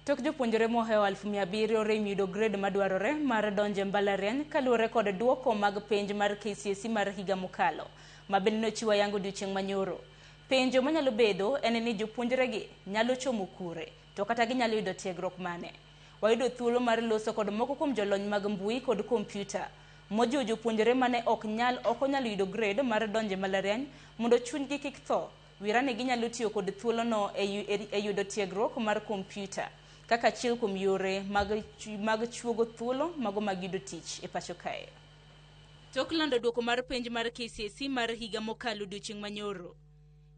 Tok jopuonjre moheo 700 rem yudo grade madwarore mar donje mbalariany kaluwore kod duoko mag penj mar KCSE mar higa mokalo mabende nochiwa yango odiochieng' manyoro. Penjo manyalo bedo en ni jopuonjregi nyalo chomo kure to kata ginyalo yudo tiegruok mane. Wayudo thuolo mar loso kod moko kuom jolony mag mbui kod kompyuta mojiwo jopuonjre mane ok onyalo yudo grade mar donje mbalariany mondo chunygi kik tho wirane ginyalo tiyo kod thuolono e yudo tiegruok mar kompyuta kaka achiel kuom yore mag chuogo thuolo mago mag yudo tich e pacho kae. Tok lando duoko mar penj mar KCSE mar higa mokalo odiochieng' manyoro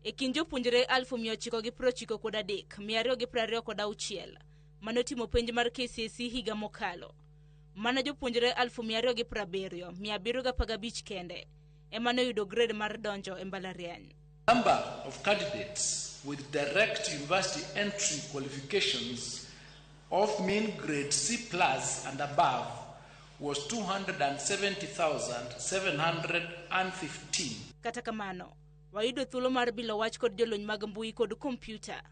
e kind jopuonjre 993,226 manotimo penj mar KCSE higa mokalo. Mana jopuonjre 270,715 kende ema noyudo grade mar donjo e mbalariany. Number of candidates with direct university entry qualifications of mean grade C+ and above was 270,715. Kata kamano, wayudo thuolo mar bilo wach kod jolony mag mbui kod kompyuta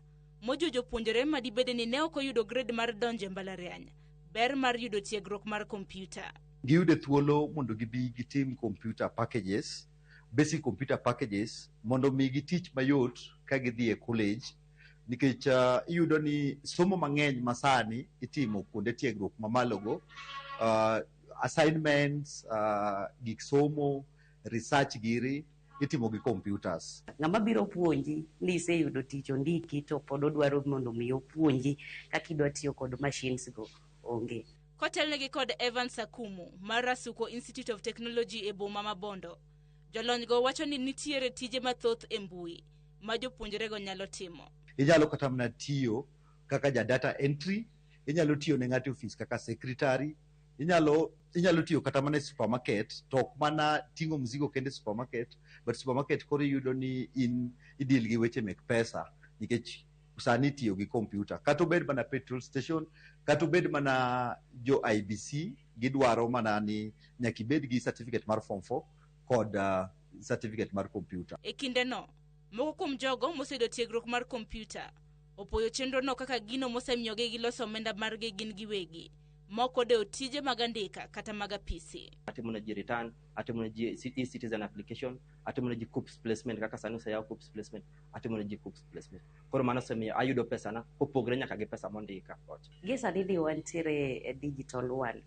mojiwo jopuonjre madibede ni ne ok oyudo grade mar donjo e mbalariany ber mar yudo tiegruok mar kompyuta. Giyudo thuolo mondo gibi gitim computer packages, basic computer packages mondo mi gitich mayot ka gidhi e college nikech iyudo ni somo mang'eny masani itimo kuonde tiegruok mamalogo, assignments, gik somo, research giri itimo gi computers. Ng'ama biro puonji ni iseyudo tich ondiki to pod odwaro mondo mi opuonji kaka idwa tiyo kod machines go onge. Kotelnegi kod Evan Sakumu mar Rasuko Institute of Technology e boma ma Bondo, jolony go wacho ni nitiere tije mathoth e mbui ma jopuonjrego nyalo timo. Inyalo kata mana tiyo kaka data entry, inyalo tiyo ne ng'ato office kaka secretary, inyalo tiyo kata mana e supermarket, to ok mana ting'o mzigo kende supermarket, but supermarket koro iyudo ni idil gi weche mek pesa nikech sani tiyo gi kompyuta. Kata obed mana petrol station, kata obed mana jo IBC, gidwaro mana ni nyaka ibed gi certificate mar form 4 kod certificate mar kompyuta. E kindeno, moko kuom jogo moseyudo tiegruok mar kompyuta opoyo chenrono kaka gino mosemiyogi giloso omenda margi gin giwegi, moko dewo tije mag andika kata mag apisi. Atimo na ji return, atimo na ji e-citizen application, atimo na ji KUCCPS placement kaka sani oseyaw KUCCPS placement, atimo na ji KUCCPS placement. Koro mano osemiyo ayudo pesa na kopogre nyaka gi pesa mondika. Gi sani ni wantiere e digital world.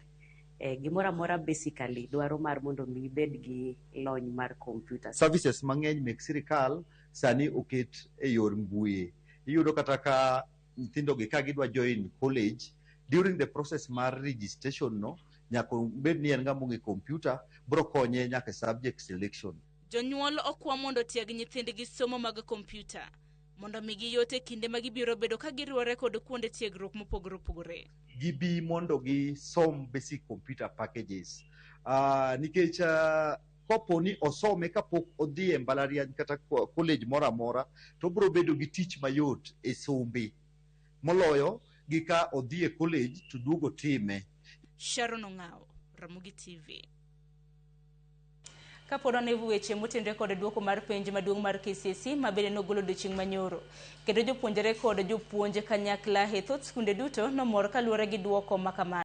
Gimora mora basically dwaro mar mondo mi ibed gi lony mar computer. Services mang'eny mek sirikal sani oket e yor mbui. Iyudo kata ka nyithindo gi ka gidwa join college, during the process mar registration no, nyaka bed ni en ng'ama ong'e computer, bro konye nyaka subject selection. Jonyuol okwa mondo tieg nyithindgi somo mag kompyuta mondo mi giyote kinde ma gibiro bedo ka giriwore kod kuonde tiegruok mopogore opogore. Gibi mondo gisom basic computer packages. Nikech kopo ni osome kapok odhi e mbalariany kata college mora mora, to bro bedo gi tich mayot e sombe moloyo gi ka odhi e college to duogo time. Sharon Ong'ao, Ramogi TV. Kapod wanevu weche motenore kod duoko mar penj maduong' mar KCSE mabende nogolo odiochieng' manyoro. Kendo jopuonjre kod jopuonje kanyakla e thoth skunde duto nomor kaluwore gi duoko makamano.